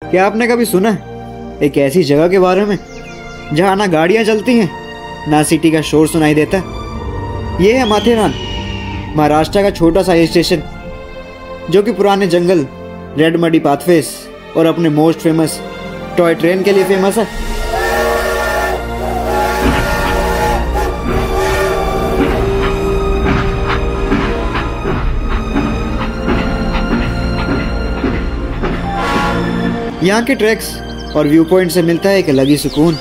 क्या आपने कभी सुना है एक ऐसी जगह के बारे में जहाँ ना गाड़ियाँ चलती हैं ना सिटी का शोर सुनाई देता? ये है माथेरान, महाराष्ट्र का छोटा सा हिल स्टेशन जो कि पुराने जंगल, रेड मडी पाथवेज और अपने मोस्ट फेमस टॉय ट्रेन के लिए फेमस है। यहाँ के ट्रैक्स और व्यू पॉइंट से मिलता है एक अलग ही सुकून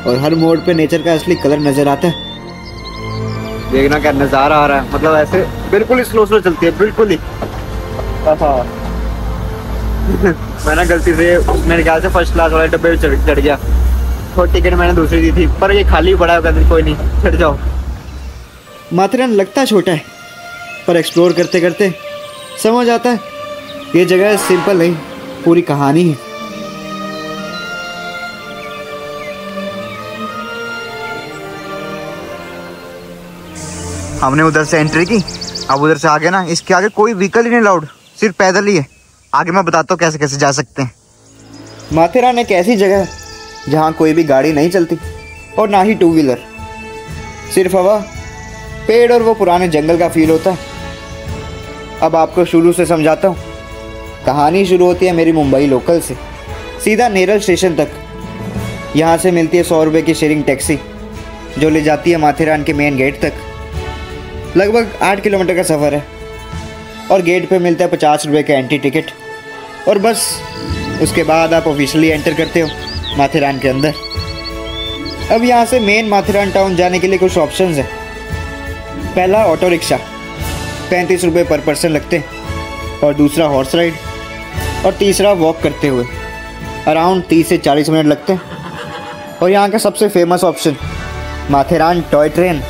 और हर मोड़ पे नेचर का असली कलर नजर आता है। देखना क्या नजारा आ रहा है, मतलब ऐसे बिल्कुल ही स्लो चलती है, बिल्कुल ही। मैं ना गलती से मेरे ख्याल से फर्स्ट क्लास वाले डब्बे में चढ़ गया, तो टिकट मैंने दूसरी दी थी, पर ये खाली पड़ा है। कोई नहीं, चढ़ जाओ। माथेरान लगता छोटा है पर एक्सप्लोर करते करते समझ आता है ये जगह सिंपल नहीं, पूरी कहानी है। हमने उधर से एंट्री की, अब उधर से आगे ना, इसके आगे कोई व्हीकल ही नहीं अलाउड, सिर्फ पैदल ही है। आगे मैं बताता हूँ कैसे कैसे जा सकते हैं। माथेरान एक ऐसी जगह है जहाँ कोई भी गाड़ी नहीं चलती और ना ही टू व्हीलर, सिर्फ हवा, पेड़ और वो पुराने जंगल का फील होता है। अब आपको शुरू से समझाता हूँ। कहानी शुरू होती है मेरी मुंबई लोकल से, सीधा नेरल स्टेशन तक। यहाँ से मिलती है 100 रुपये की शेयरिंग टैक्सी जो ले जाती है माथेरान के मेन गेट तक। लगभग 8 किलोमीटर का सफ़र है और गेट पे मिलता है 50 रुपये का एंट्री टिकट, और बस उसके बाद आप ऑफिशियली एंटर करते हो माथेरान के अंदर। अब यहाँ से मेन माथेरान टाउन जाने के लिए कुछ ऑप्शंस हैं। पहला ऑटो रिक्शा, 35 रुपये पर पर्सन लगते हैं, और दूसरा हॉर्स राइड, और तीसरा वॉक करते हुए अराउंड 30 से 40 मिनट लगते हैं। और यहाँ का सबसे famous option Matheran toy train.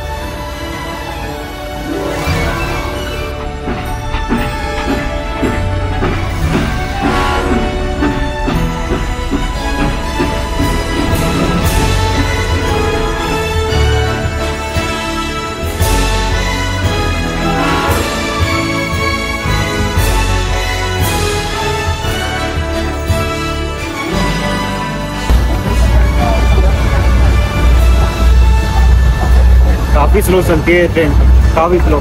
काफ़ी स्लो चलती है ट्रेन, काफ़ी स्लो,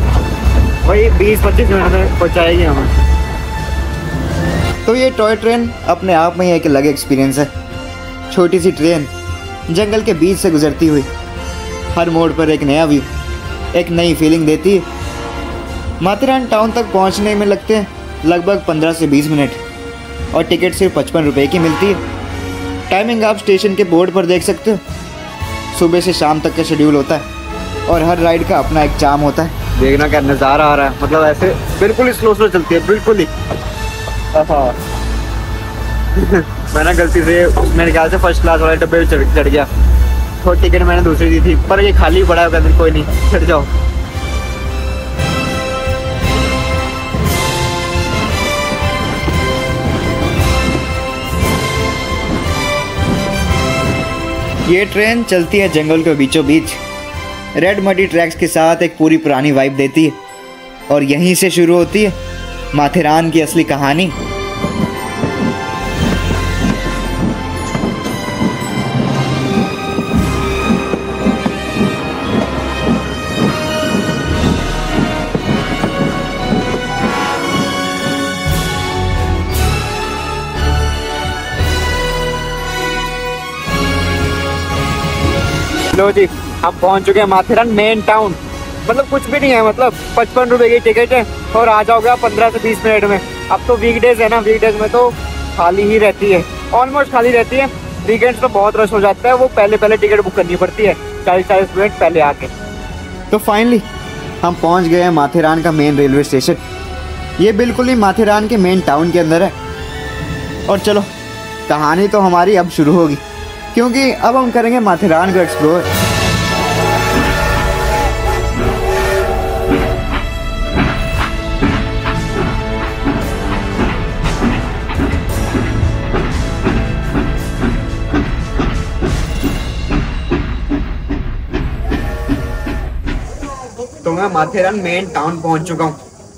वही 20-25 मिनट में पहुँचाएगी हमें। तो ये टॉय ट्रेन अपने आप में ही एक अलग एक्सपीरियंस है। छोटी सी ट्रेन जंगल के बीच से गुजरती हुई हर मोड़ पर एक नया व्यू, एक नई फीलिंग देती है। माथेरान टाउन तक पहुंचने में लगते हैं लगभग 15 से 20 मिनट, और टिकट सिर्फ 55 रुपये की मिलती है। टाइमिंग आप स्टेशन के बोर्ड पर देख सकते हो। सुबह से शाम तक का शेड्यूल होता है और हर राइड का अपना एक चार्म होता है। देखना क्या नज़ारा आ रहा है, मतलब ऐसे बिल्कुल ही स्लो चलती है, बिल्कुल ही। मैं ना गलती से मेरे ख्याल से फर्स्ट क्लास वाले डब्बे में चढ़ गया, तो टिकट मैंने दूसरी दी थी, पर ये खाली पड़ा है। कोई नहीं, चढ़ जाओ। ये ट्रेन चलती है जंगल के बीचों बीच, रेड मडी ट्रैक्स के साथ एक पूरी पुरानी वाइब देती है, और यहीं से शुरू होती है माथेरान की असली कहानी। लो जी, हम पहुंच चुके हैं माथेरान मेन टाउन। मतलब कुछ भी नहीं है, मतलब 55 रुपये की टिकट है और आ जाओगे आप 15 से 20 मिनट में। अब तो वीकडेज है ना, वीकडेज में तो खाली ही रहती है, ऑलमोस्ट खाली रहती है। वीकेंड्स तो बहुत रश हो जाता है, वो पहले टिकट बुक करनी पड़ती है 40-40 मिनट पहले आके। तो फाइनली हम पहुंच गए हैं माथेरान का मेन रेलवे स्टेशन। ये बिल्कुल ही माथेरान के मेन टाउन के अंदर है। और चलो, कहानी तो हमारी अब शुरू होगी, क्योंकि अब हम करेंगे माथेरान को एक्सप्लोर। तो मैं माथेरान मेन टाउन पहुंच चुका हूँ।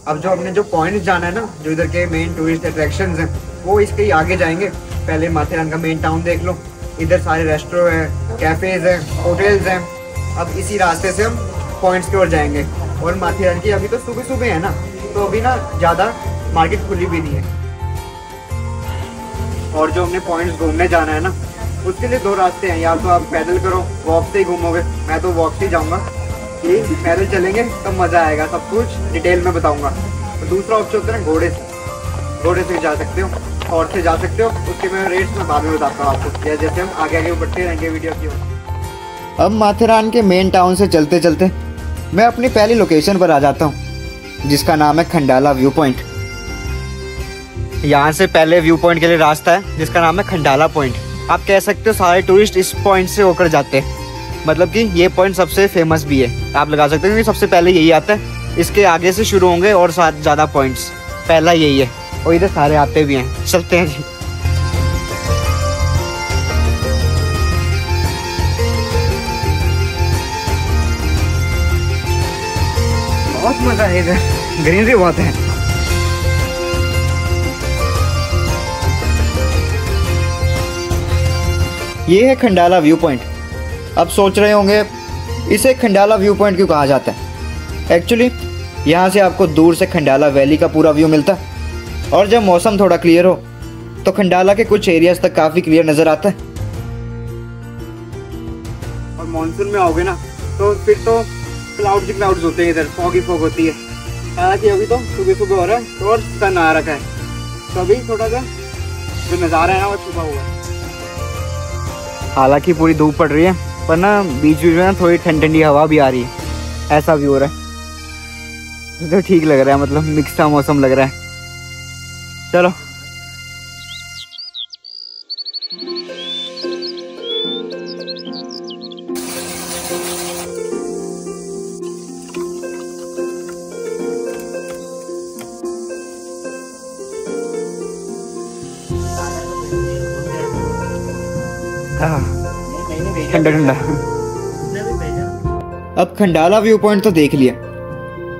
अब जो अपने जो पॉइंट जाना है ना, जो इधर के मेन टूरिस्ट अट्रैक्शंस हैं, वो इसके ही आगे जाएंगे। पहले माथेरान का मेन टाउन देख लो। इधर सारे रेस्टोरेंट हैं, कैफेज हैं, होटल्स हैं। अब इसी रास्ते से हम पॉइंट्स की ओर जाएंगे। और माथेरान की अभी तो सुबह सुबह है ना, तो अभी ना ज़्यादा मार्केट खुली भी नहीं है। और जो हमने पॉइंट्स घूमने जाना है ना, उसके लिए दो रास्ते हैं। या तो आप पैदल करो, वॉक से ही घूमोगे। मैं तो वॉक से ही जाऊँगा, कि पैदल चलेंगे तब मज़ा आएगा, सब कुछ डिटेल में बताऊँगा। और दूसरा ऑप्शन होता है घोड़े से। घोड़े से जा सकते हो, और से जा सकते हो। उसके मैं रेट्स में बाद में बताता हूँ आपको, या जैसे हम आगे आगे बढ़ते रहेंगे वीडियो की ओर। अब माथेरान के मेन टाउन से चलते चलते मैं अपनी पहली लोकेशन पर आ जाता हूँ, जिसका नाम है खंडाला व्यू पॉइंट। यहाँ से पहले व्यू पॉइंट के लिए रास्ता है, जिसका नाम है खंडाला पॉइंट। आप कह सकते हो सारे टूरिस्ट इस पॉइंट से होकर जाते हैं, मतलब कि ये पॉइंट सबसे फेमस भी है, आप लगा सकते हो, क्योंकि सबसे पहले यही आता है। इसके आगे से शुरू होंगे और साथ ज़्यादा पॉइंट्स, पहला यही है। और इधर सारे आते भी हैं। चलते हैं जी। बहुत मज़ा है इधर, ग्रीनरी बहुत है। ये है खंडाला व्यू पॉइंट। अब सोच रहे होंगे इसे खंडाला व्यू पॉइंट क्यों कहा जाता है। एक्चुअली यहाँ से आपको दूर से खंडाला वैली का पूरा व्यू मिलता है। और जब मौसम थोड़ा क्लियर हो तो खंडाला के कुछ एरियाज तक काफ़ी क्लियर नज़र आता है। और मानसून में आओगे ना, तो फिर तो क्लाउड्स होते हैं, इधर फॉगी फॉग होती है। हालांकि अभी तो सुबह सुबह हो रहा है और सन आ रखा है, तो अभी थोड़ा सा जो नज़ारा है ना वो छुपा हुआ है। हालांकि पूरी धूप पड़ रही है, पर ना बीच बीच में ना थोड़ी ठंडी हवा भी आ रही है। ऐसा भी हो रहा है, तो ठीक लग रहा है, मतलब मिक्स सा मौसम लग रहा है। चलो ठंडा ठंडा। अब खंडाला व्यू पॉइंट तो देख लिया,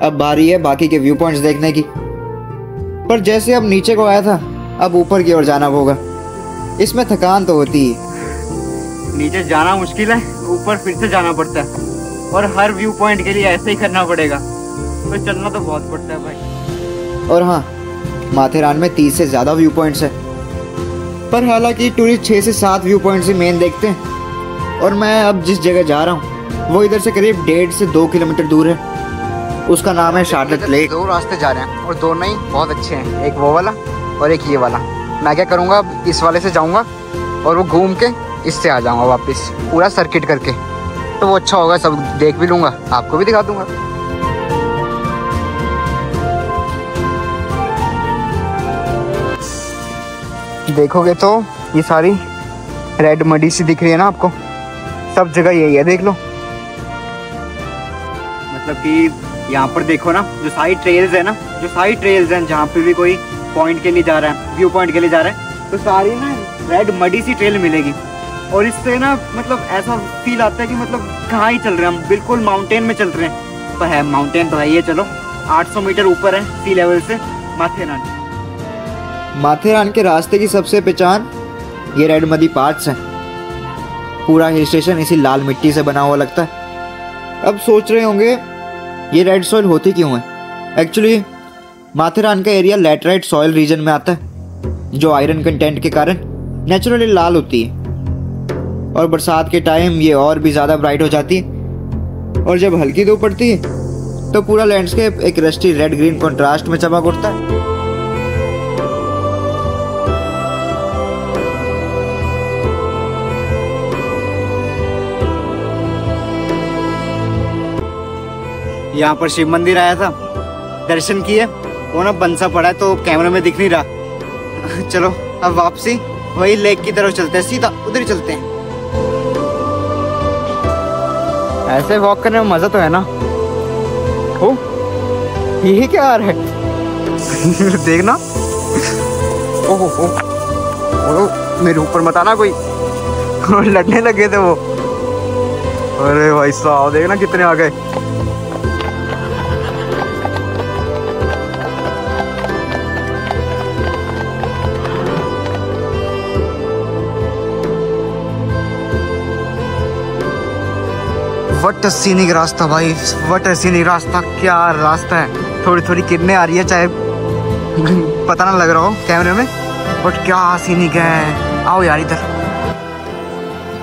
अब बारी है बाकी के व्यू पॉइंट्स देखने की। पर जैसे अब नीचे को आया था, अब ऊपर की ओर जाना होगा। इसमें थकान तो होती है। नीचे जाना मुश्किल है, ऊपर फिर से जाना पड़ता है, और हर व्यू पॉइंट के लिए ऐसे ही करना पड़ेगा, तो चलना तो बहुत पड़ता है भाई। और हाँ, माथेरान में 30 से ज़्यादा व्यू पॉइंट्स है, पर हालांकि टूरिस्ट 6 से 7 व्यू पॉइंट्स ही मेन देखते हैं। और मैं अब जिस जगह जा रहा हूँ वो इधर से करीब 1.5 से 2 किलोमीटर दूर है। उसका नाम है शार्लेट लेक। दो रास्ते जा रहे हैं और दोनों ही बहुत अच्छे हैं, एक वो वाला और एक ये वाला। मैं क्या करूँगा, अब इस वाले से जाऊँगा और वो घूम के इससे आ जाऊँगा वापस, पूरा सर्किट करके, तो वो अच्छा होगा, सब देख भी लूँगा, आपको भी दिखा दूँगा। देखोगे तो ये सारी रेड मडी सी दिख रही है ना आपको, सब जगह यही है, देख लो। मतलब कि यहाँ पर देखो ना, जो सारी ट्रेल्स है ना, जो सारी ट्रेल्स हैं, जहाँ पे भी कोई पॉइंट के लिए जा रहा है, व्यू पॉइंट के लिए जा रहा है, तो सारी ना रेड मडी सी ट्रेल मिलेगी। और इससे ना मतलब ऐसा फील आता है कि मतलब कहाँ ही चल रहे हैं हम, बिल्कुल माउंटेन में चल रहे हैं। तो है माउंटेन तो है ये, चलो 800 मीटर ऊपर है सी लेवल से माथेरान। माथेरान के रास्ते की सबसे पहचान ये रेड मडी पार्ट्स हैं। पूरा हिल स्टेशन इसी लाल मिट्टी से बना हुआ लगता है। अब सोच रहे होंगे ये रेड सॉइल होती क्यों है। एक्चुअली माथेरान का एरिया लैटराइट सॉइल रीजन में आता है, जो आयरन कंटेंट के कारण नेचुरली लाल होती है। और बरसात के टाइम ये और भी ज़्यादा ब्राइट हो जाती है। और जब हल्की धूप पड़ती है तो पूरा लैंडस्केप एक रस्टी रेड ग्रीन कॉन्ट्रास्ट में चमक उठता है। यहाँ पर शिव मंदिर आया था, दर्शन किए, वो ना बंसा पड़ा है तो कैमरे में दिख नहीं रहा। चलो अब वापसी वही लेक की तरफ चलते हैं, सीधा उधर ही चलते हैं। ऐसे वॉक करने में मजा तो है ना। ओ ये क्या आ रहा है देखना। ओहो ओ, मेरे ऊपर मत आना कोई। लड़ने लगे थे वो। अरे भाई साहब देखना कितने आ गए। व्हाट अ सीनिक रास्ता भाई, व्हाट अ सीनिक रास्ता। क्या रास्ता है, थोड़ी थोड़ी किरणें आ रही है, चाहे पता ना लग रहा हो कैमरे में, बट क्या सीनिक है। आओ यार इधर।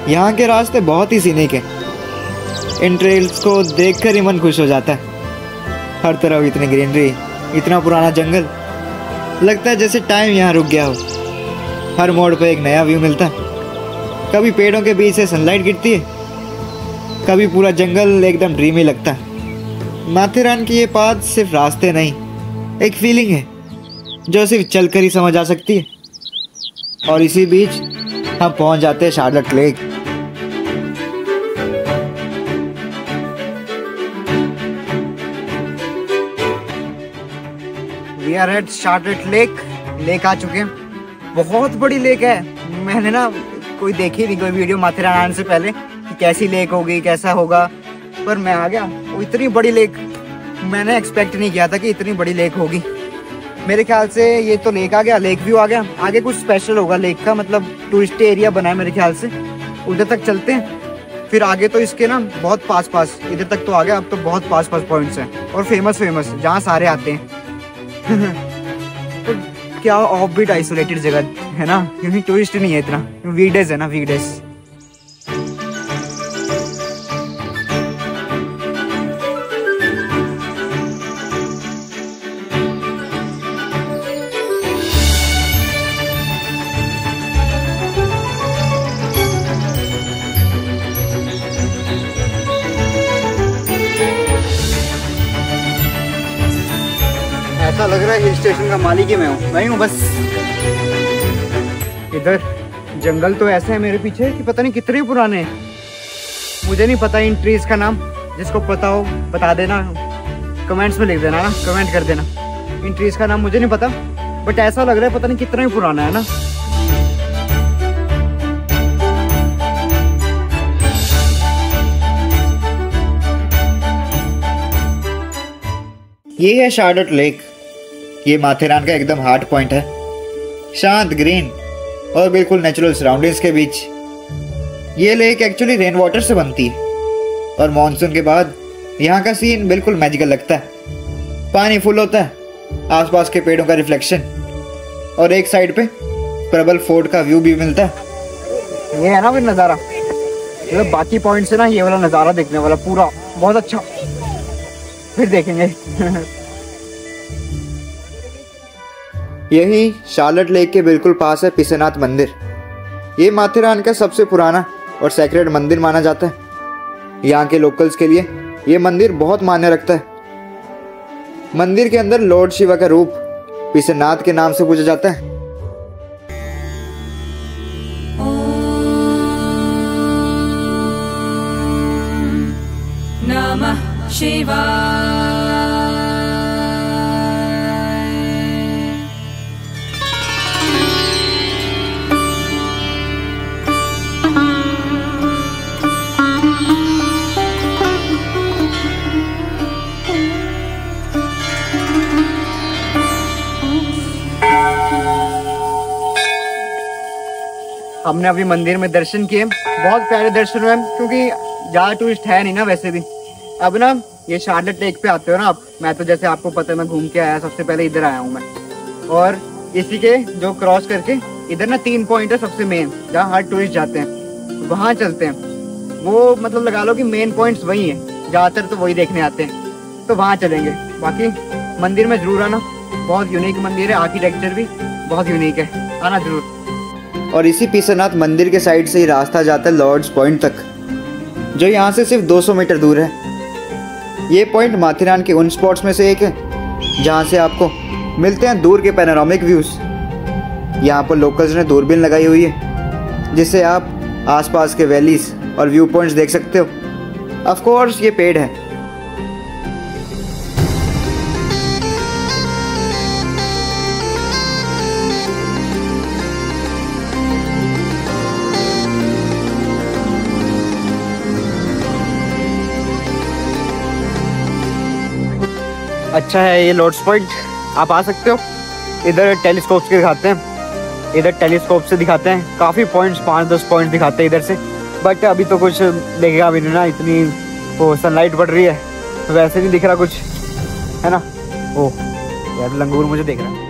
यहाँ के रास्ते बहुत ही सीनिक है। इन ट्रेल्स को देखकर ही मन खुश हो जाता है। हर तरफ इतनी ग्रीनरी, इतना पुराना जंगल, लगता है जैसे टाइम यहाँ रुक गया हो। हर मोड़ पे एक नया व्यू मिलता है। कभी पेड़ों के बीच से सनलाइट गिरती है, कभी पूरा जंगल एकदम ड्रीमी लगता है। माथेरान की ये पाथ सिर्फ रास्ते नहीं, एक फीलिंग है जो सिर्फ चलकर ही समझ आ सकती है। और इसी बीच हम पहुंच जाते हैं Charlotte lake. We are at Charlotte lake. Lake आ चुके हैं। बहुत बड़ी लेक है। मैंने ना कोई देखी नहीं कोई वीडियो माथेरान आने से पहले कि कैसी लेक होगी, कैसा होगा, पर मैं आ गया। वो इतनी बड़ी लेक मैंने एक्सपेक्ट नहीं किया था कि इतनी बड़ी लेक होगी। मेरे ख्याल से ये तो लेक आ गया, लेक व्यू आ गया। आगे कुछ स्पेशल होगा लेक का, मतलब टूरिस्ट एरिया बना है मेरे ख्याल से। उधर तक चलते हैं, फिर आगे तो इसके ना बहुत पास इधर तक तो आ गया। अब तो बहुत पास पॉइंट्स हैं और फेमस जहाँ सारे आते हैं। तो क्या ऑफ बीट आइसोलेटेड जगह है ना, क्योंकि टूरिस्ट नहीं है इतना। वीकडेज है ना, वीकडेज। ऐसा लग रहा है हिल स्टेशन का मालिक ही मैं हूँ बस। इधर जंगल तो ऐसे है मेरे पीछे कि पता नहीं कितने पुराने हैं। मुझे नहीं पता इन ट्रीज का नाम, जिसको पता हो बता देना, कमेंट्स में लिख देना ना, कमेंट कर देना। इन ट्रीज का नाम मुझे नहीं पता, बट ऐसा लग रहा है पता नहीं कितना ही पुराना है ना। ये है शार्लट लेक। ये माथेरान का एकदम हार्ट पॉइंट है। शांत, ग्रीन और बिल्कुल नेचुरल सराउंडिंग्स के बीच। ये लेक एक्चुअली रेन वाटर से बनती है और मॉनसून के बाद यहाँ का सीन बिल्कुल मैजिकल लगता है। पानी फुल होता है, आसपास के पेड़ों का रिफ्लेक्शन, और एक साइड पे प्रबल फोर्ट का व्यू भी मिलता है। ये है ना फिर नज़ारा, मतलब बाकी पॉइंट से ना ये वाला नज़ारा देखने वाला पूरा बहुत अच्छा। फिर देखेंगे। यही शार्लट लेक के बिल्कुल पास है पिसेनाथ मंदिर। ये माथेरान का सबसे पुराना और सैक्रेड मंदिर माना जाता है। यहाँ के लोकल्स के लिए ये मंदिर बहुत मान्य रखता है। मंदिर के अंदर लॉर्ड शिवा का रूप पिसेनाथ के नाम से पूजा जाता है। नमः शिवाय। हमने अभी मंदिर में दर्शन किए, बहुत प्यारे दर्शन हुए, क्योंकि ज़्यादा टूरिस्ट है नहीं ना वैसे भी। अब ना ये शार्लट लेक पे आते हो ना आप, मैं तो जैसे आपको पता है मैं घूम के आया, सबसे पहले इधर आया हूँ मैं। और इसी के जो क्रॉस करके इधर ना 3 पॉइंट है सबसे मेन, जहाँ हर टूरिस्ट जाते हैं, वहाँ चलते हैं। वो मतलब लगा लो कि मेन पॉइंट्स वही हैं, ज़्यादातर तो वही देखने आते हैं, तो वहाँ चलेंगे। बाकी मंदिर में ज़रूर आना, बहुत यूनिक मंदिर है, आर्किटेक्चर भी बहुत यूनिक है, आना ज़रूर। और इसी पिसेनाथ मंदिर के साइड से ही रास्ता जाता है लॉर्ड्स पॉइंट तक, जो यहाँ से सिर्फ 200 मीटर दूर है। ये पॉइंट माथेरान के उन स्पॉट्स में से एक है जहाँ से आपको मिलते हैं दूर के पैनोरामिक व्यूज़। यहाँ पर लोकल्स ने दूरबीन लगाई हुई है, जिससे आप आसपास के वैलीज और व्यू पॉइंट्स देख सकते हो। ऑफ कोर्स ये पेड़ है। अच्छा है ये लॉर्ड्स पॉइंट, आप आ सकते हो। इधर टेलीस्कोप से दिखाते हैं, इधर टेलीस्कोप से दिखाते हैं काफ़ी पॉइंट्स, 5-10 पॉइंट्स दिखाते हैं इधर से। बट अभी तो कुछ देखेगा भी नहीं ना, इतनी वो सनलाइट पड़ रही है, वैसे नहीं दिख रहा कुछ, है ना। ओ यार लंगूर मुझे देख रहा है।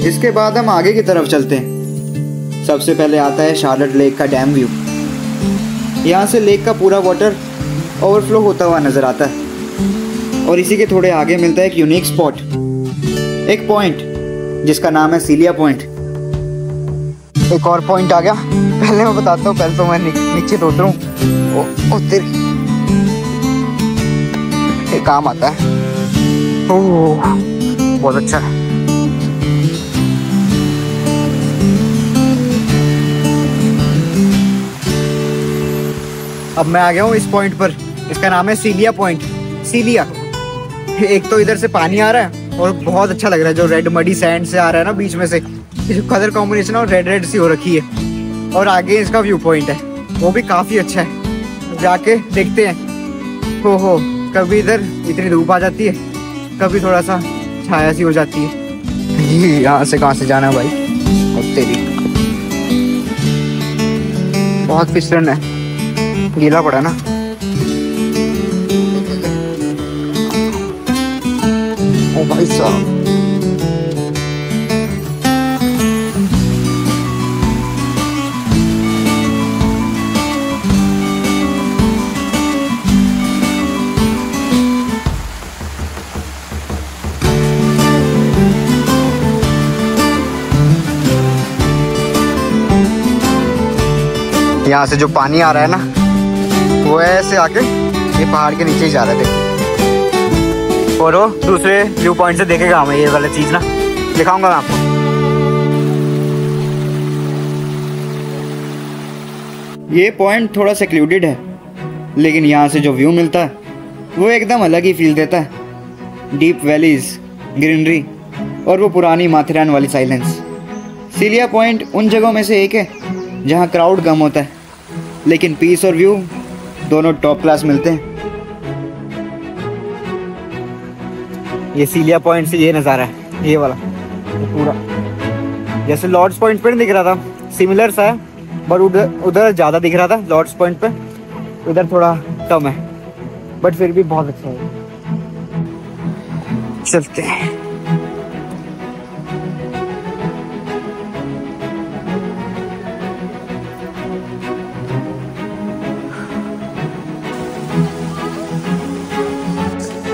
इसके बाद हम आगे की तरफ चलते हैं। सबसे पहले आता है शार्लेट लेक का डैम व्यू। यहाँ से लेक का पूरा वाटर ओवरफ्लो होता हुआ नज़र आता है। और इसी के थोड़े आगे मिलता है एक यूनिक स्पॉट, एक पॉइंट जिसका नाम है सीलिया पॉइंट। एक और पॉइंट आ गया, पहले मैं बताता हूँ, पहले तो मैं नीचे तो उतरूँ। ओ तेरी, ये काम आता है। ओह बहुत अच्छा है। अब मैं आ गया हूँ इस पॉइंट पर, इसका नाम है सीलिया पॉइंट। सीलिया, एक तो इधर से पानी आ रहा है और बहुत अच्छा लग रहा है, जो रेड मडी सैंड से आ रहा है ना बीच में से, कलर कॉम्बिनेशन और रेड सी हो रखी है। और आगे इसका व्यू पॉइंट है, वो भी काफ़ी अच्छा है, जाके देखते हैं। हो कभी इधर इतनी धूप आ जाती है, कभी थोड़ा सा छाया सी हो जाती है। यहाँ से कहाँ से जाना है भाई, और तेरी बहुत फिसलन है, गीला पड़ा ना। ओ भाई साहब, यहाँ से जो पानी आ रहा है ना, वो ऐसे आके ये पहाड़ के नीचे ही जा रहे थे। और वो दूसरे व्यू पॉइंट से देखेगा हमें ये वाला चीज़ ना, दिखाऊंगा मैं आपको। ये पॉइंट थोड़ा सेक्लूडेड है, लेकिन यहाँ से जो व्यू मिलता है वो एकदम अलग ही फील देता है। डीप वैलीज, ग्रीनरी और वो पुरानी माथेरान वाली साइलेंस। सीलिया पॉइंट उन जगहों में से एक है जहाँ क्राउड कम होता है, लेकिन पीस और व्यू दोनों टॉप क्लास मिलते हैं। ये सीलिया पॉइंट से ये नज़ारा है, ये वाला पूरा, जैसे लॉर्ड्स पॉइंट पे नहीं दिख रहा था, सिमिलर सा है, पर उधर ज़्यादा दिख रहा था लॉर्ड्स पॉइंट पे, इधर थोड़ा कम है, बट फिर भी बहुत अच्छा है। चलते हैं।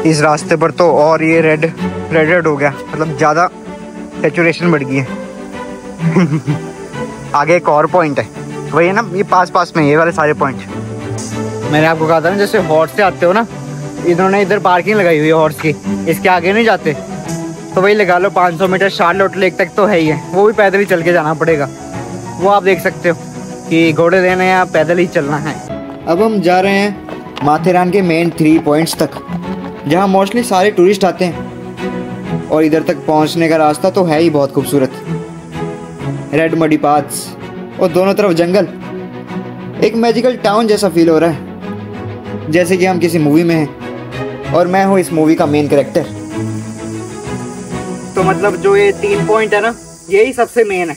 इस रास्ते पर तो और ये रेड हो गया, मतलब ज़्यादा सेचुरेशन बढ़ गई है। आगे एक और पॉइंट है, वही है ना, ये पास में ये वाले सारे पॉइंट। मैंने आपको कहा था ना, जैसे हॉर्स से आते हो ना, इन्होंने इधर पार्किंग लगाई हुई है हॉर्स की, इसके आगे नहीं जाते, तो वही लगा लो 500 मीटर शार्लेट लेक तक तो है ही है, वो भी पैदल ही चल के जाना पड़ेगा। वो आप देख सकते हो कि घोड़े देने या पैदल ही चलना है। अब हम जा रहे हैं माथेरान के मेन 3 पॉइंट्स तक, जहाँ मोस्टली सारे टूरिस्ट आते हैं। और इधर तक पहुँचने का रास्ता तो है ही बहुत खूबसूरत, रेड मडी पाथ्स और दोनों तरफ जंगल। एक मैजिकल टाउन जैसा फील हो रहा है, जैसे कि हम किसी मूवी में हैं और मैं हूँ इस मूवी का मेन कैरेक्टर। तो मतलब जो ये 3 पॉइंट है ना, यही सबसे मेन है।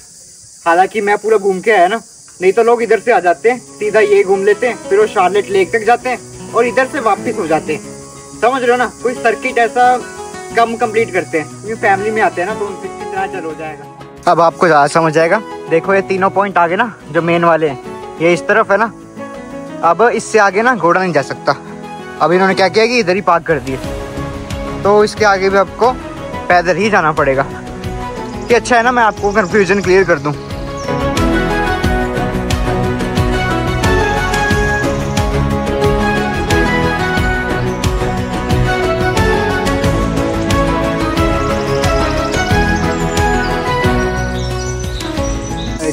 हालांकि मैं पूरा घूम के आया ना, नहीं तो लोग इधर से आ जाते हैं, सीधा ये घूम लेते हैं, फिर वो शार्लेट लेक तक जाते हैं और इधर से वापस हो जाते हैं। समझ रहे हो ना, कोई सर्किट ऐसा कम कंप्लीट करते हैं, क्योंकि फैमिली में आते हैं ना, तो उनसे कितना चल हो जाएगा। अब आपको ज़्यादा समझ आएगा। देखो ये तीनों पॉइंट आगे ना, जो मेन वाले हैं, ये इस तरफ है ना, अब इससे आगे ना घोड़ा नहीं जा सकता। अब इन्होंने क्या किया कि इधर ही पार्क कर दिए, तो इसके आगे भी आपको पैदल ही जाना पड़ेगा। ये अच्छा है ना, मैं आपको कन्फ्यूजन क्लियर कर दूँ।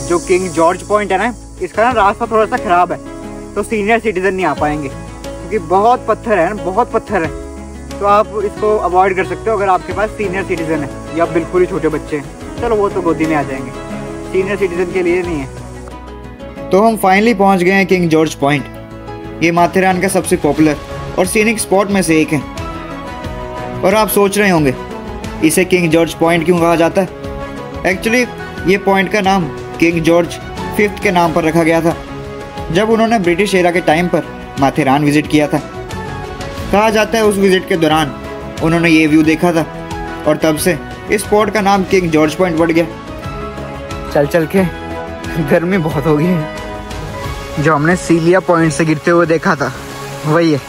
जो किंग जॉर्ज पॉइंट है ना, इसका ना रास्ता थोड़ा सा खराब है, तो सीनियर सिटीजन नहीं आ पाएंगे, क्योंकि बहुत पत्थर है ना, बहुत पत्थर है। तो आप इसको अवॉइड कर सकते हो अगर आपके पास सीनियर सिटीजन है या बिल्कुल ही छोटे बच्चे हैं। चलो वो तो गोदी में आ जाएंगे, सीनियर सिटीजन के लिए नहीं है। तो हम फाइनली पहुंच गए हैं किंग जॉर्ज पॉइंट। ये माथेरान का सबसे पॉपुलर और सीनिक स्पॉट में से एक है। और आप सोच रहे होंगे इसे किंग जॉर्ज पॉइंट क्यों कहा जाता है। एक्चुअली ये पॉइंट का नाम किंग जॉर्ज 5th के नाम पर रखा गया था जब उन्होंने ब्रिटिश एरा के टाइम पर माथेरान विजिट किया था। कहा जाता है उस विजिट के दौरान उन्होंने ये व्यू देखा था और तब से इस स्पॉट का नाम किंग जॉर्ज पॉइंट पड़ गया। चल चल के गर्मी बहुत हो गई है। जो हमने सीलिया पॉइंट से गिरते हुए देखा था वही है।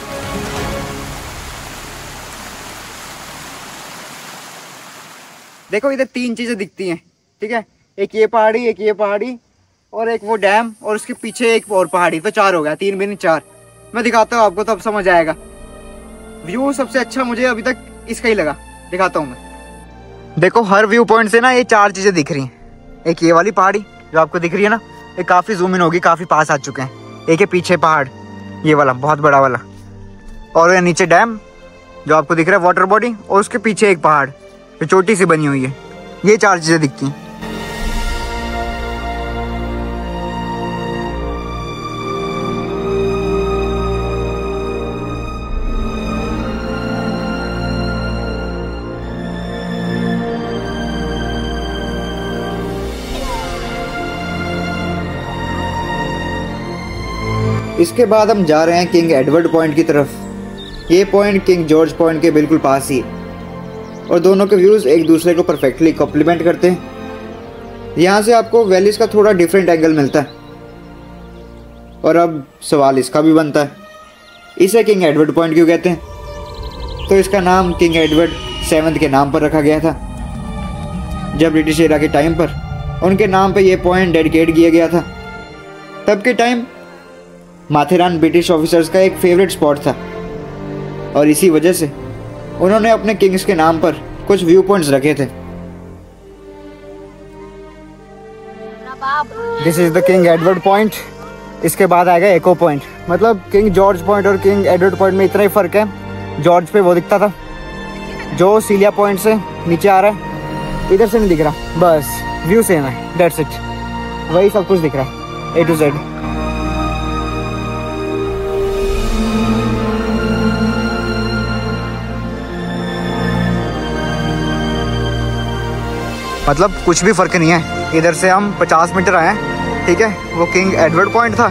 देखो इधर 3 चीजें दिखती हैं, ठीक है, एक ये पहाड़ी और एक वो डैम और उसके पीछे एक और पहाड़ी, तो 4 हो गया, 3 बिन 4। मैं दिखाता हूँ आपको, तब समझ आएगा। व्यू सबसे अच्छा मुझे अभी तक इसका ही लगा, दिखाता हूँ मैं। देखो हर व्यू पॉइंट से ना ये 4 चीजें दिख रही हैं। एक ये वाली पहाड़ी जो आपको दिख रही है ना, ये काफी जूम इन होगी, काफी पास आ चुके हैं। एक है पीछे पहाड़, ये वाला बहुत बड़ा वाला, और ये नीचे डैम जो आपको दिख रहा है, वाटर बॉडी, और उसके पीछे एक पहाड़ जो छोटी सी बनी हुई है। ये 4 चीजें दिखती हैं। इसके बाद हम जा रहे हैं किंग एडवर्ड पॉइंट की तरफ। ये पॉइंट किंग जॉर्ज पॉइंट के बिल्कुल पास ही है और दोनों के व्यूज़ एक दूसरे को परफेक्टली कॉम्प्लीमेंट करते हैं। यहाँ से आपको वैलीज का थोड़ा डिफरेंट एंगल मिलता है। और अब सवाल इसका भी बनता है, इसे किंग एडवर्ड पॉइंट क्यों कहते हैं? तो इसका नाम किंग एडवर्ड 7th के नाम पर रखा गया था जब ब्रिटिश एरा के टाइम पर उनके नाम पर यह पॉइंट डेडिकेट किया गया था। तब के टाइम माथेरान ब्रिटिश ऑफिसर्स का एक फेवरेट स्पॉट था और इसी वजह से उन्होंने अपने किंग्स के नाम पर कुछ व्यू पॉइंट्स रखे थे। This is the king Edward point. इसके बाद आएगा एको पॉइंट। मतलब किंग जॉर्ज पॉइंट और किंग एडवर्ड पॉइंट में इतना ही फर्क है, जॉर्ज पे वो दिखता था जो सीलिया पॉइंट से नीचे आ रहा है, इधर से नहीं दिख रहा, बस व्यू सेम है, दैट्स इट। वही सब कुछ दिख रहा है A to Z। मतलब कुछ भी फर्क नहीं है। इधर से हम 50 मीटर आए हैं, ठीक है, वो किंग एडवर्ड पॉइंट था,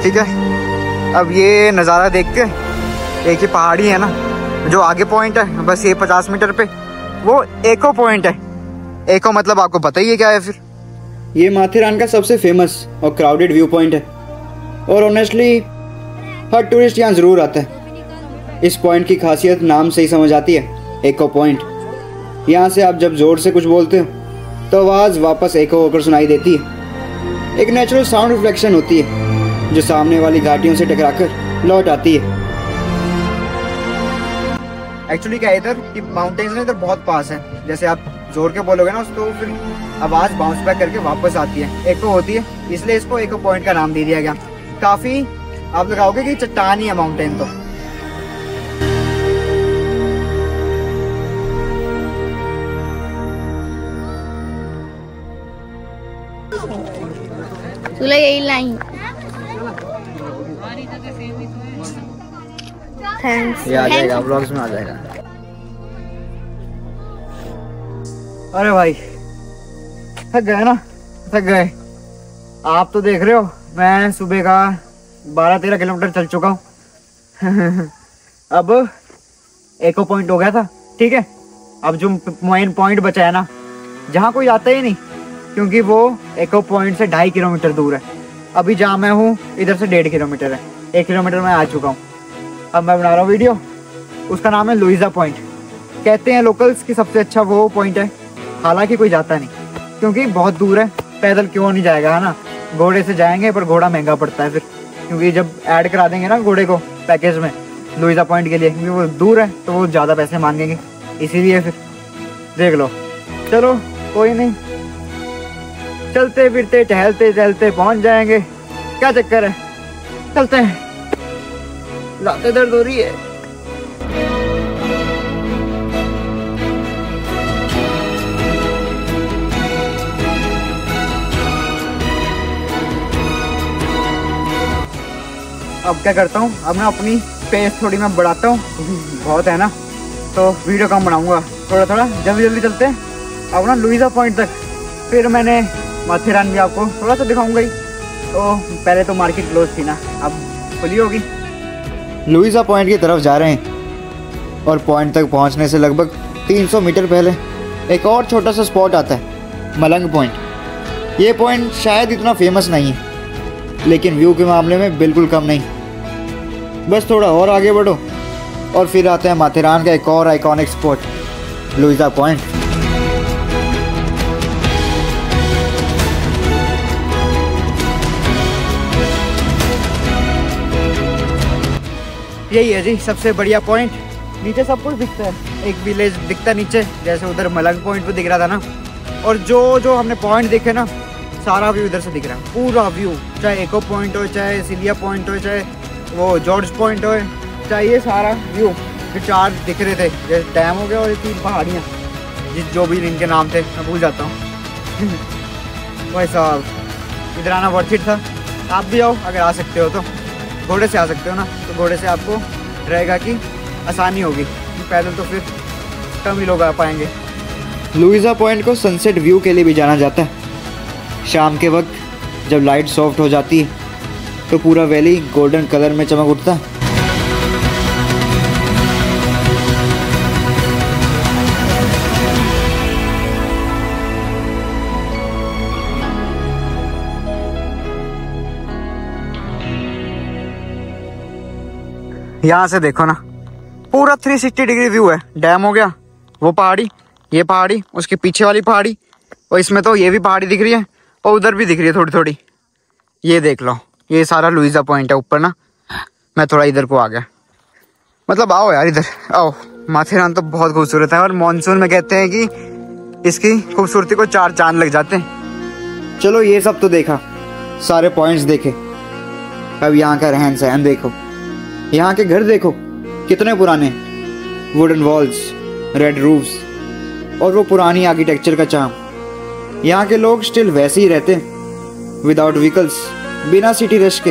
ठीक है। अब ये नज़ारा देख के, एक ही पहाड़ी है ना जो आगे पॉइंट है, बस ये 50 मीटर पे वो एको पॉइंट है। एको मतलब आपको पता ही है क्या है फिर। ये माथेरान का सबसे फेमस और क्राउडेड व्यू पॉइंट है और ऑनेस्टली हर टूरिस्ट यहाँ ज़रूर आता है। इस पॉइंट की खासियत नाम से ही समझ आती है, एको पॉइंट। यहाँ से आप जब ज़ोर से कुछ बोलते हो तो आवाज़ वापस एको होकर सुनाई देती है। एक नेचुरल साउंड रिफ्लेक्शन होती है जो सामने वाली घाटियों से टकराकर लौट आती है। एक्चुअली क्या है इधर कि माउंटेन्स ना इधर बहुत पास है, जैसे आप जोर के बोलोगे ना तो फिर आवाज़ बाउंस बैक करके वापस आती है, एको होती है, इसलिए इसको एको पॉइंट का नाम दे दिया गया। काफ़ी आप लगाओगे कि चट्टान ही है माउंटेन। तो तुला येईल नाही। थैंक्स। ये आ जाएगा, व्लॉग्स में आ जाएगा। अरे भाई थक गए ना, थक गए। आप तो देख रहे हो मैं सुबह का 12-13 किलोमीटर चल चुका हूँ। अब एको पॉइंट हो गया था, ठीक है। अब जो मेन पॉइंट बचा है ना, जहाँ कोई आता ही नहीं, क्योंकि वो एको पॉइंट से 2.5 किलोमीटर दूर है। अभी जहाँ मैं हूँ इधर से 1.5 किलोमीटर है, 1 किलोमीटर मैं आ चुका हूँ। अब मैं बना रहा हूँ वीडियो, उसका नाम है लुइजा पॉइंट। कहते हैं लोकल्स की सबसे अच्छा वो पॉइंट है, हालांकि कोई जाता नहीं क्योंकि बहुत दूर है। पैदल क्यों नहीं जाएगा, है ना, घोड़े से जाएंगे, पर घोड़ा महंगा पड़ता है फिर, क्योंकि जब ऐड करा देंगे ना घोड़े को पैकेज में लुइजा पॉइंट के लिए, क्योंकि वो दूर है तो वो ज़्यादा पैसे मांगेंगे, इसीलिए फिर देख लो। चलो कोई नहीं, चलते फिरते टहलते टहलते पहुंच जाएंगे, क्या चक्कर है, चलते हैं। लाते दर्द हो रही है। अब क्या करता हूँ, अब ना अपनी पेस थोड़ी मैं बढ़ाता हूँ, बहुत है ना, तो वीडियो कम बनाऊंगा, थोड़ा थोड़ा जल्दी जल्दी चलते हैं अब ना लुइसा पॉइंट तक, फिर मैंने माथेरान भी आपको थोड़ा सा दिखाऊंगा ही। तो पहले तो मार्केट क्लोज थी ना, अब खुली होगी। लुइसा पॉइंट की तरफ जा रहे हैं और पॉइंट तक पहुंचने से लगभग 300 मीटर पहले एक और छोटा सा स्पॉट आता है, मलंग पॉइंट। ये पॉइंट शायद इतना फेमस नहीं है, लेकिन व्यू के मामले में बिल्कुल कम नहीं। बस थोड़ा और आगे बढ़ो और फिर आता है माथेरान का एक और आइकॉनिक स्पॉट, लुइसा पॉइंट। यही है जी सबसे बढ़िया पॉइंट। नीचे सब कुछ दिखता है, एक विलेज दिखता है नीचे, जैसे उधर मलंग पॉइंट पे दिख रहा था ना। और जो हमने पॉइंट देखे ना, सारा व्यू इधर से दिख रहा है, पूरा व्यू। चाहे एको पॉइंट हो, चाहे सिलिया पॉइंट हो, चाहे वो जॉर्ज पॉइंट हो, चाहे ये सारा व्यू जो 4 दिख रहे थे, जैसे डैम हो गया और ये 3 पहाड़ियाँ, जो भी इनके नाम थे मैं भूल जाता हूँ। भाई साहब इधर आना वर्थ इट था। आप भी आओ अगर आ सकते हो तो। घोड़े से आ सकते हो ना, तो घोड़े से आपको रहेगा कि आसानी होगी, पैदल तो फिर कम ही लोग आ पाएंगे। लुइसा पॉइंट को सनसेट व्यू के लिए भी जाना जाता है। शाम के वक्त जब लाइट सॉफ्ट हो जाती है तो पूरा वैली गोल्डन कलर में चमक उठता है। यहाँ से देखो ना, पूरा 360 डिग्री व्यू है। डैम हो गया, वो पहाड़ी, ये पहाड़ी, उसके पीछे वाली पहाड़ी, और इसमें तो ये भी पहाड़ी दिख रही है और उधर भी दिख रही है थोड़ी थोड़ी। ये देख लो, ये सारा लुइसा पॉइंट है ऊपर ना। मैं थोड़ा इधर को आ गया, मतलब आओ यार इधर आओ। माथेरान तो बहुत खूबसूरत है और मानसून में कहते हैं कि इसकी खूबसूरती को 4 चांद लग जाते हैं। चलो ये सब तो देखा, सारे पॉइंट्स देखे, अब यहाँ का रहन सहन देखो। यहाँ के घर देखो कितने पुराने, वुडन वॉल्स, रेड रूफ्स और वो पुरानी आर्किटेक्चर का चार्म। यहाँ के लोग स्टिल वैसे ही रहते हैं, विदाउट व्हीकल्स, बिना सिटी रश के,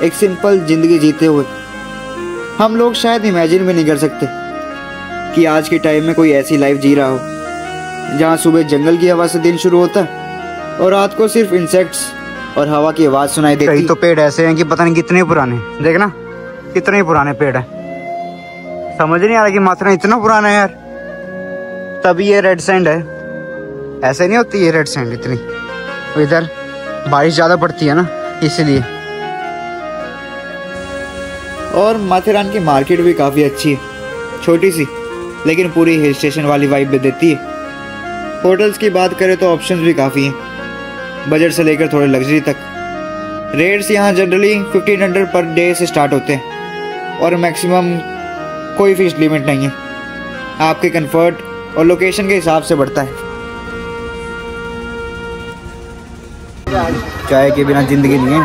एक सिंपल जिंदगी जीते हुए। हम लोग शायद इमेजिन भी नहीं कर सकते कि आज के टाइम में कोई ऐसी लाइफ जी रहा हो जहाँ सुबह जंगल की हवा से दिन शुरू होता है और रात को सिर्फ इंसेक्ट्स और हवा की आवाज़ सुनाई देती। कई तो पेड़ ऐसे हैं कि पता नहीं कितने पुराने, देखना कितने पुराने पेड़ हैं। समझ नहीं आ रहा कि माथेरान इतना पुराना है यार। तभी ये रेड सैंड है, ऐसे नहीं होती ये रेड सैंड इतनी। इधर बारिश ज़्यादा पड़ती है ना, इसलिए। और माथेरान की मार्केट भी काफ़ी अच्छी है, छोटी सी, लेकिन पूरी हिल स्टेशन वाली वाइब भी देती है। होटल्स की बात करें तो ऑप्शंस भी काफ़ी हैं, बजट से लेकर थोड़े लग्जरी तक। रेट्स यहाँ जनरली 1500 पर डे से स्टार्ट होते हैं और मैक्सिमम कोई फिक्स लिमिट नहीं है, आपके कंफर्ट और लोकेशन के हिसाब से बढ़ता है। चाय के बिना ज़िंदगी नहीं है।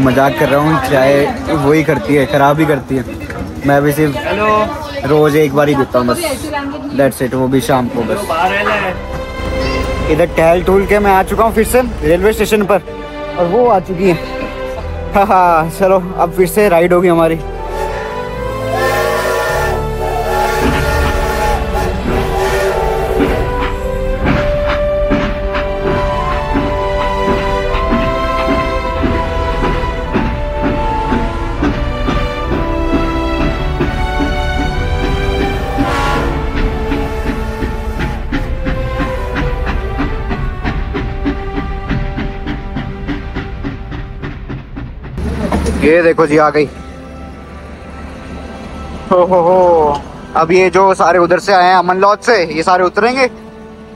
मजाक कर रहा हूँ, चाय वही करती है, ख़राब ही करती है। मैं भी सिर्फ रोज़ एक बार ही पीता हूँ बस, दैट्स इट, वो भी शाम को बस। इधर टहल टूल के मैं आ चुका हूँ फिर से रेलवे स्टेशन पर, और वो आ चुकी है। हाँ चलो अब फिर से राइड होगी हमारी। ये देखो जी आ गई। हो अब ये जो सारे उधर से आए हैं अमन लॉज से, ये सारे उतरेंगे।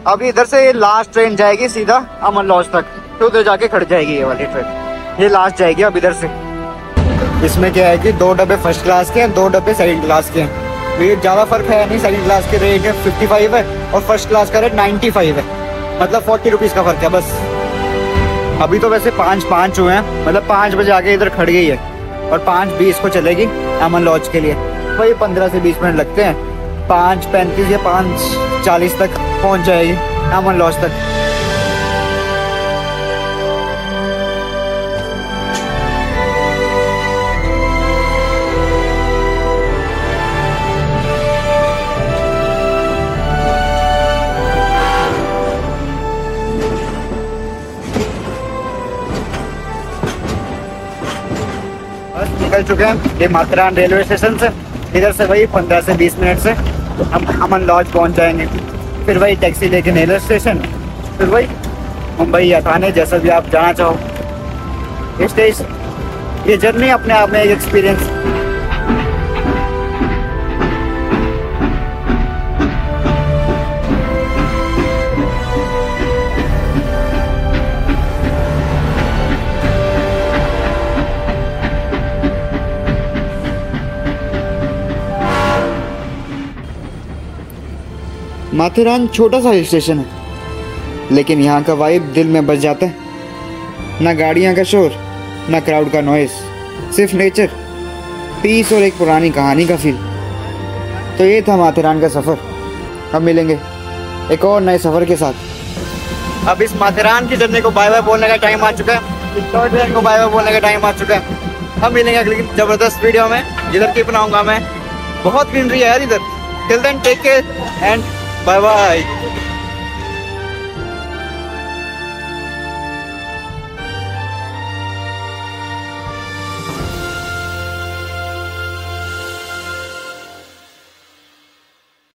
अब इधर से ये लास्ट ट्रेन जाएगी सीधा अमन लॉज तक, तो उधर जाके खड़ जाएगी ये वाली ट्रेन। ये लास्ट जाएगी अब इधर से। इसमें क्या है कि 2 डब्बे फर्स्ट क्लास के हैं, 2 डब्बे सेकंड क्लास के हैं। रेट ज़्यादा फर्क है नहीं, सेकंड क्लास के रेट 55 है और फर्स्ट क्लास का रेट 95 है, मतलब 40 रुपीज़ का फर्क है बस। अभी तो वैसे 5 हुए हैं, मतलब 5 बजे आके इधर खड़ गई है और 5:20 को चलेगी अमन लॉज के लिए। वही 15 से 20 मिनट लगते हैं, 5:35 या 5:40 तक पहुंच जाएगी अमन लॉज तक। बस निकल चुके हैं ये माथेरान रेलवे स्टेशन से। इधर से वही 15 से 20 मिनट से हम अमन लॉज पहुंच जाएंगे। फिर वही टैक्सी लेके नेलर स्टेशन, फिर वही मुंबई या थाने, जैसा भी आप जाना चाहो। ये जर्नी अपने आप में एक एक्सपीरियंस। माथेरान छोटा सा हिल स्टेशन है, लेकिन यहाँ का वाइब दिल में बस जाता है। ना गाड़ियाँ का शोर, ना क्राउड का नॉइस, सिर्फ नेचर, पीस और एक पुरानी कहानी का फील। तो ये था माथेरान का सफ़र। अब मिलेंगे एक और नए सफ़र के साथ। अब इस माथेरान की जर्नी को बाय बाय बोलने का टाइम आ चुका है। इस टॉय ट्रेन को बाय बाय बोलने का टाइम आ चुका है। हम मिलेंगे अगली ज़बरदस्त वीडियो में, जिधर की बनाऊंगा मैं। बहुत ग्रीनरी है यार इधर। Till then take care and bye bye.